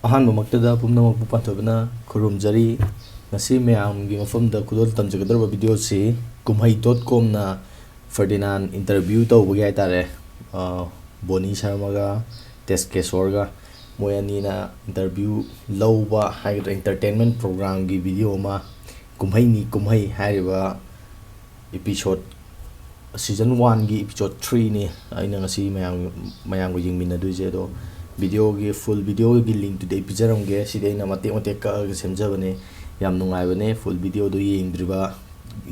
ꯑꯍꯥꯟꯕꯃꯛꯇꯗ ꯄꯨꯝꯅꯃꯛꯄꯨ ꯄꯥꯡꯊꯣꯛꯅ ꯈꯨꯔꯨꯝꯖꯔꯤ. ꯉꯁꯤ ꯃꯌꯥꯝꯒꯤ ꯃꯐꯝꯗ ꯈꯨꯗꯣꯜ ꯇꯝꯖꯒꯗꯧꯔꯤꯕ ꯚꯤꯗꯤꯑꯣꯁꯤ kumheini.comꯅ Ferdinand interview ꯇꯧꯕꯒꯤ ꯍꯥꯏꯇꯥꯔꯦ. Bony Sharmaga Teskeshwarga ꯃꯣꯏ ꯑꯅꯤꯅ interview ꯂꯧꯕ ꯍꯥꯏꯒꯗ꯭ꯔꯥ entertainment programꯒꯤ ꯚꯤꯗꯤꯑꯣ ꯑꯃ Kumheini ꯀꯨꯝꯍꯩ ꯍꯥꯏꯔꯤꯕ episode season 1ꯒꯤ episode 3ꯅꯤ ꯑꯩꯅ ꯉꯁꯤ ꯃꯌꯥꯝꯒ ꯌꯦꯡꯃꯤꯟꯅꯗꯣꯏꯁꯦ. ꯑꯗꯣ ꯚꯤꯗꯤꯑꯣꯒꯤ full ꯚꯤꯗꯤꯑꯣꯒꯤ ꯂꯤꯡꯛꯇꯨꯗꯤ ꯑꯩ ꯄꯤꯖꯔꯝꯒꯦ. ꯁꯤꯗ ꯑꯩꯅ ꯃꯇꯦꯛ ꯃꯇꯦꯛ ꯀꯛꯑꯒ ꯁꯦꯝꯖꯕꯅꯦ. ꯌꯥꯝ ꯅꯨꯡꯉꯥꯏꯕꯅꯦ. ꯐꯨꯜ ꯚꯤꯗꯤꯑꯣꯗꯣ ꯌꯦꯡꯗ꯭ꯔꯤꯕ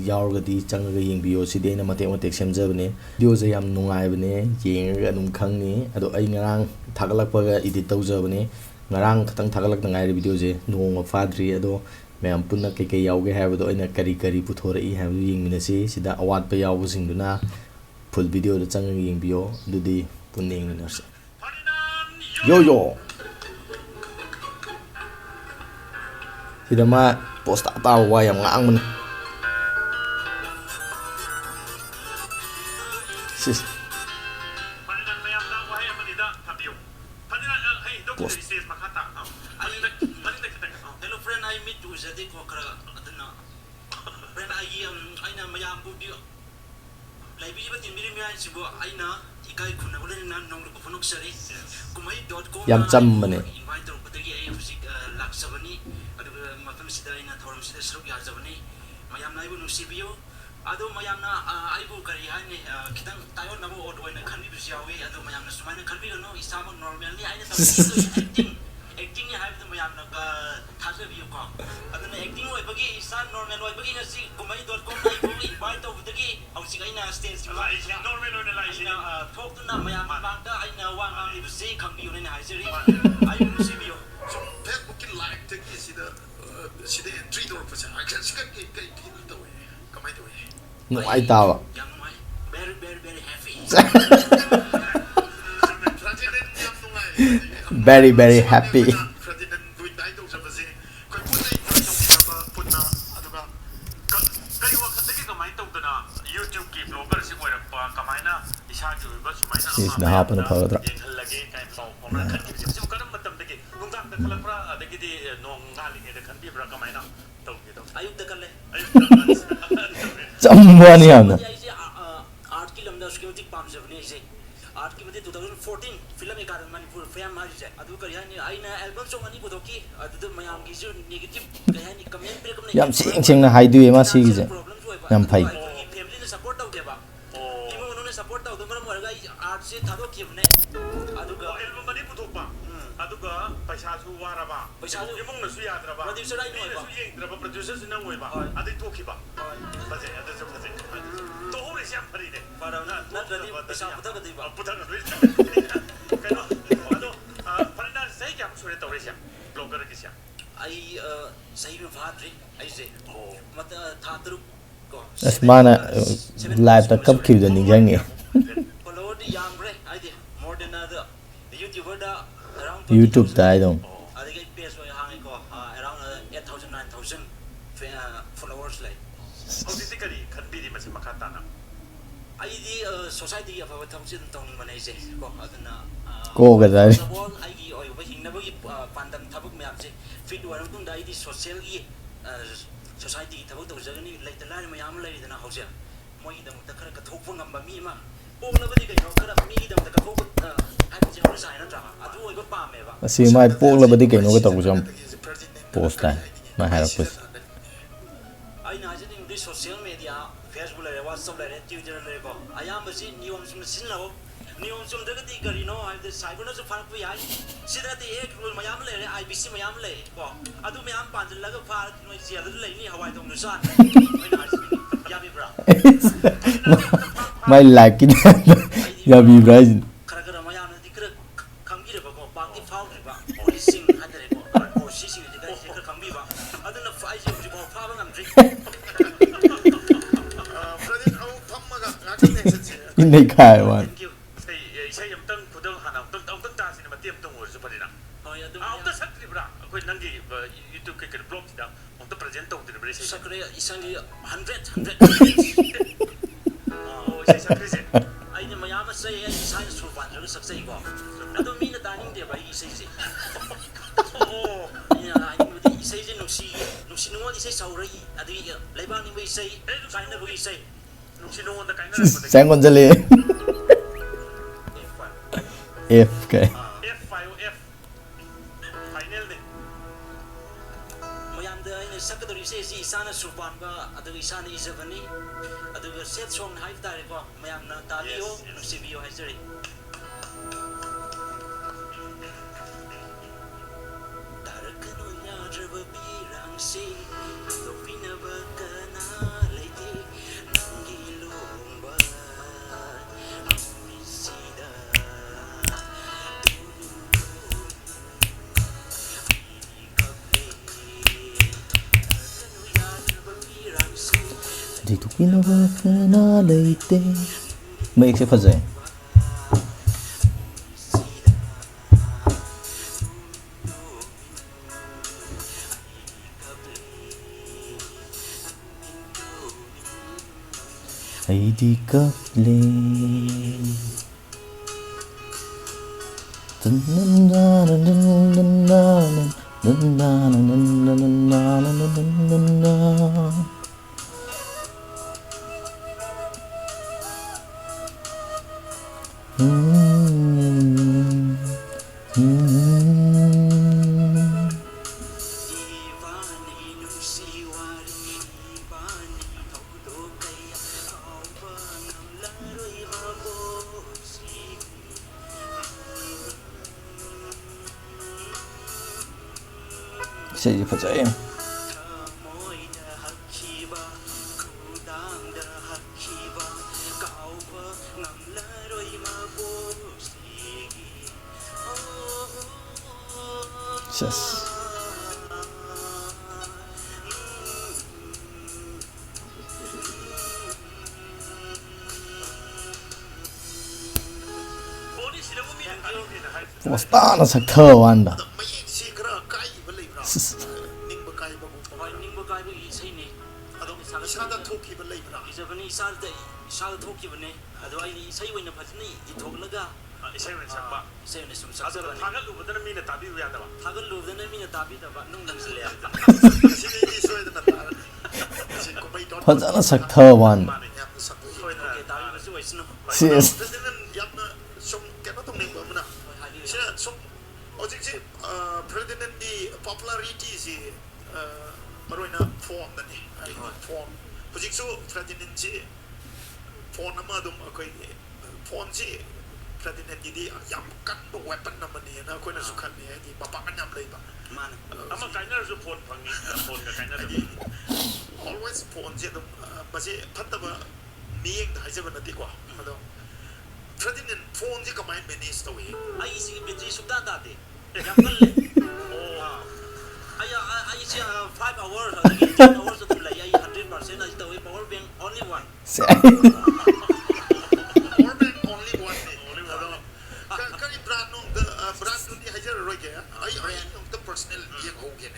ꯌꯥꯎꯔꯒꯗꯤ ꯆꯪꯉꯒ ꯌꯦꯡꯕꯤꯌꯣ. ꯁꯤꯗꯤ ꯑꯩꯅ ꯃꯇꯦꯛ ꯃꯇꯦꯛ ꯁꯦꯝꯖꯕꯅꯦ. ꯚꯤꯗꯤꯑꯣꯁꯦ ꯌꯥꯝ ꯅꯨꯡꯉꯥꯏꯕꯅꯦ. ꯌꯦꯡꯉꯒ ꯑꯗꯨꯝ ꯈꯪꯅꯤ. ꯑꯗꯣ ꯑꯩ ꯉꯔꯥꯡ ꯊꯥꯒꯠꯂꯛꯄꯒ ꯏꯗꯤꯠ ꯇꯧꯖꯕꯅꯦ. ꯉꯔꯥꯡ ꯈꯛꯇꯪ ꯊꯥꯒꯠꯂꯛꯇ ꯉꯥꯏꯔꯤ ꯚꯤꯗꯤꯑꯣꯁꯦ. ꯅꯣꯡꯃ ꯐꯥꯗ꯭ꯔꯤ. ꯑꯗꯣ ꯃꯌꯥꯝ ꯄꯨꯟꯅ ꯀꯩꯀꯩ ꯌꯥꯎꯒꯦ ꯍꯥꯏꯕꯗꯣ ꯑꯩꯅ ꯀꯔꯤ ꯄꯨꯊꯣꯔꯛꯏ ꯍꯥꯏꯕꯗꯨ ꯌꯦꯡꯃꯤꯟꯅꯁꯤ. ꯁꯤꯗ ꯑꯋꯥꯠꯄ ꯌꯥꯎꯕꯁꯤꯡꯗꯨꯅ ꯐꯨꯜ ꯚꯤꯗꯤꯑꯣꯗ ꯆꯪꯉꯒ ꯌꯦꯡꯕꯤꯌꯣ. ꯑꯗꯨꯗꯤ ꯄꯨꯟꯅ ꯌꯦꯡꯃꯤꯟꯅꯔꯁꯤ. Yo Yo sida ma posta tahu wa yang ngang man sis hello friend, I meet you jadi ko kara adna friend aina mayam bu di library ba tinbiri mi ai sibo aina ikai khuna bulen nan nong ko phonok sari kumheini.com yam cham mane invite to patagi ai music lak sabani adu matam sida aina thoram sida sruk ya zabani mayam nai bu nusibiyo adu mayam na ai bu kari hani kitang tayo na bu od oina khanbi bu siawi adu mayam na sumaina khanbi no isama normally aina acting ya habi mayam na ka thasabiyo ko aduna acting oi bagi isa normal oi bagi ngasi kumheini.com ai bu invite to patagi hausi aina stage normal oina lai sina talk to na mayam bangda aina wa ngang li se khangbiyo ne haiseri ai bu sibiyo so facebook ki like tagi sida entry door pa sa akan sika ke to kamai to no ai tawa very happy very happy Ferdinand good night to sabase koi punna aduga kai wa khataki kamai to dana YouTube ki blogger si oirak pa kamai na isa ju ba sumaina sis na hapana pagadra lagi kai pau omra khatki si karam matam dagi nungam da khalapra dagi di nong ngali ne khanbi bra kamai na to ayuk da kalle chamwani hamna art ki lamda security pam jabni ise art ki bade 2014 film ekarang manipur fam ma jai adu kariani aina album song ani bodoki adu mayam gi ju negative kayani comment break am yam sing na haidu ema sigije yam phai family ne support tau deba imo unone support tau dumar morga art se thado kibne adu ga album mani puthokpa adu ga paisa su waraba paisa imong na su yadraba producer ai noi ba su yengdraba producer su nang oi ba adu thokiba baje adu se baje to hore siam phari de para na dadi paisa puthaga dei ba puthaga kano adu parna sai kyam sure tawre sia blogger ki sia ai sai me phadri ai se mata thadru ko asmana live ta kap khiu da ningjangi follow di yang bre ai de more than the YouTuber da around YouTube ta ai dong adigai page oi hang ko around 8000 9000 followers lai auditi kari khanbi di masi makata na ai di society of our town sin tong manai se ko aduna ko ga dai sabon ai gi oi ba hingna ba gi pandam thabuk me apse fit wa tung dai di social gi society thabuk to jagani laita lai mayam lai dana hausia moi dam ta khara ka thok ngam ba mi ma pong na ba di kai khara mi dam ta ka thok ai ba jeng sai na tra adu oi ba pa me ba asi mai pok la badi kaino ga taw jam post ta ma harak pus ai na jeni di social media Facebook le WhatsApp le Twitter le ko ayam ba si niom sum sin lo niom sum da di gari no ai de cyber na su fan pu yai sida di ek rule mayam le IBC mayam le ko adu mayam pan la ga fa no si ala le ni hawai dong nu san ya bi bra my like it ya bi bra kara kara mayam na di kra kham gi re ba ko pa ki phau ri ba o sing ha de ko o si si de ga se kra kham bi ba adu na fa ai ji ji ko fa ba ngam tri in nei khai wan sai yam tang khudong hana tang ta sin ma tiam tong or su parina hoi adu ta sakri bra koi nangi YouTube ke blog da on to present tong de bre sakri isangi 100 oh sai sakri se ai ni mayam sai ai sai su ban ru sak sai ko adu mi na daning de bai sai sai Sauri, Adi, Lebani, we say, China, we say, Nucino, the kind of Sangonjali. F, okay. F5F. Finally. Mayamda in the secretary says Isana Subamba, Adu Isana Isavani, Adu set song high dive, Mayamna Talio, Nusibio Hazari. Di tu pinaba kana leite. Make se fazay. Ay di kaple. Say fazay. Yes. Postana sakta wanda. Fazana sakta wanda. Yes. Ferdinand the popularity is Marina form form. Pujixu Ferdinand form Namadum form Ferdinand the Yamkan weapon number and Akuna Sukani, the Papakanam labor. Man, I'm a kind of support always phone Jedum Bazi Pataba being the Hazavanatiqua. Ferdinand phone the command minister. I see Betty Sudati. I see 5 hours, 10 hours of delay, 100%. I the power being only one. Power being only one. Can you brand the brand to the Hajar Roger? I know the personal Hogan.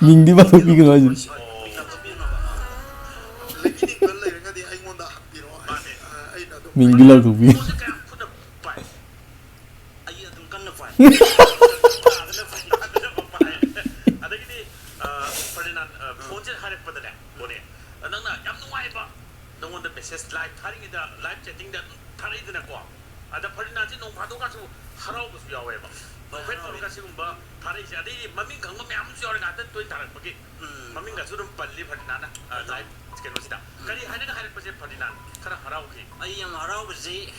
Mindi ba to bigyan mo? Mingila to bigyan. Ferdinand Ponjet had it for the lab. Bony. And then I'm no wife. No one the message live carrying the live chatting that carried in a quam. And the Ferdinand no Padoka Harrow was your way. Petrocasumba, Paris, Mammy come am sure I got that to interrogate. Mammy got to believe Ferdinand live. Can you had 100% Ferdinand? Karaoke. I am Harrow with the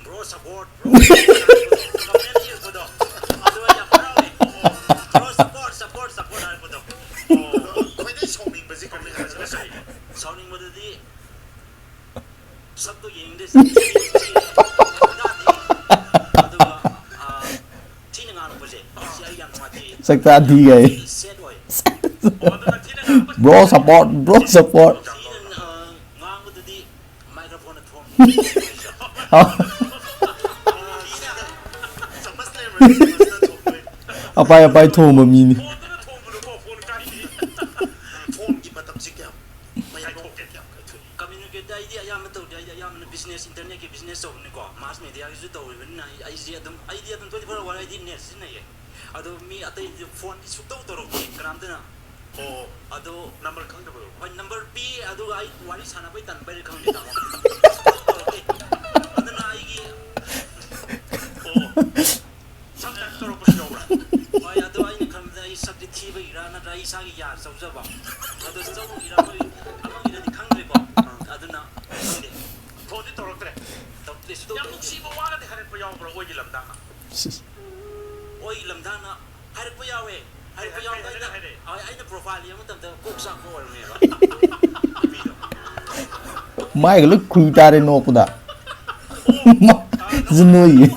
bro support. Support. I put up. Quite a sounding basically. Sounding what it is. Subto yin this. Sakta di gay. Bro support. Microphone at home. Apay thoma mini. Communicate the idea, business, internet business of Nico. mass media is the I see them 24 hours I didn't see. Ado me at the phone is to Toro Grandena. Oh, Ado number countable. When number B, Ado I, what is Hanabit and very country. Sometimes Toro Pushover. Why Ado I come there is such a TV, Rana, Isagi Yard, so Zaba. Ado so among the country. Aduna. For the Toro. Yamuxiba, one of the Harry Poyam or Oilam Dana. Oilam Dana, Harry Poyawe. I the profile, you want them to cook some more. My look cool that in Okuda. Zunui.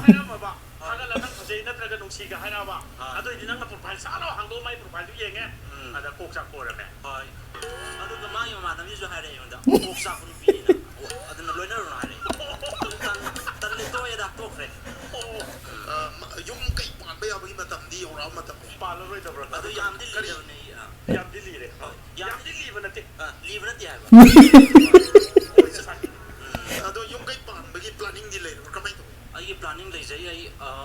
Planning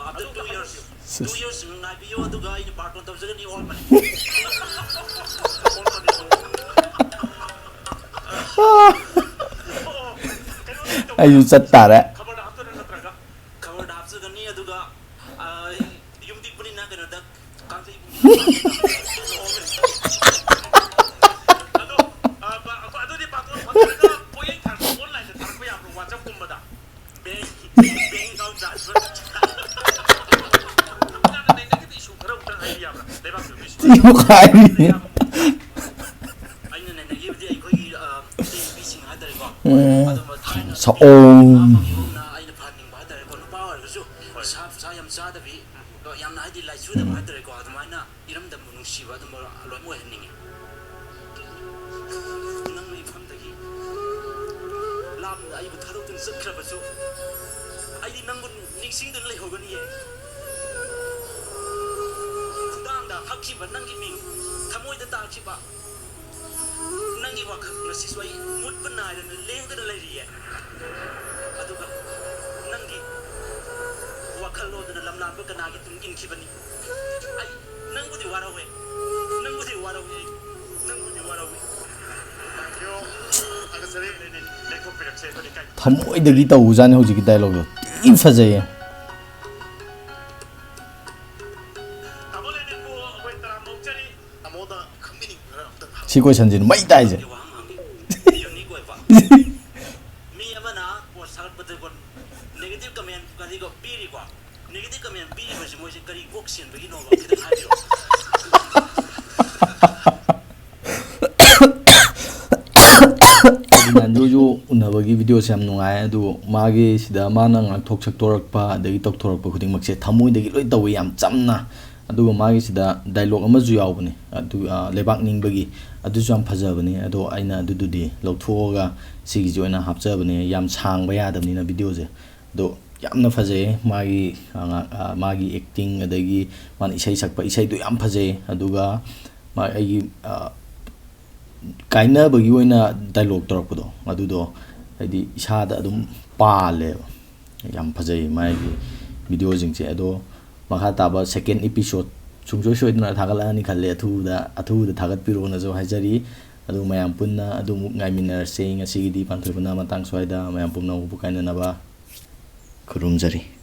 after 2 years. 2 years, ngakpiyu aduga ini part 1 tabs ni all money. Ayu sattara. Cover dabs ni aduga yung di punin na ganada kanti. Ado di part 1 pagka poyeng tar online tar ko yung WhatsApp kumbada. Being out that. You can't. So, Khudongmak nangi ming thamoi da ta khiba nangi wa khna siswai mut bana na leng da lai ri aduga nangi wa khallo da lamlan ba kana gi tum kin khibani ai nangu di warawe yo aga sare ne lekho pirak se to kai thamoi da gi ta uzan hoji gi dialogue in fajaye si ko sanjin mai dai je mi amana ko sal pate kon negative comment kadi go piri ko negative comment piri ko mo se kari boxin bagi no ko kita hayo Ferdinand Yoh Yoh unabagi video sam nungai adu magi sida mana ngak thok chak torakpa adagi tok thorakpa khudingmak se thamoi dagi loi tawi yam chamna aduga magi sida dialogue ama ju yawbani adu lebak ningbagi adu jam phajabani ado aina adududi lokthoga sigi joina hapjabani yam changba yadamni na video je do yamna phaje magi acting adagi man isai sakpa isai do yam phaje aduga ma ai kaina bagi oina dialogue torakpado adudo adi isada adum pale yam phaje magi video jingche ado makha taba second episode chungjo shoidna thagala ni khalle athu da thagat piro na jo hajari adu mayam punna adu muk ngai minar se ngasi di panthoi bana matang soida mayam pumna bu kaina na ba khurumjari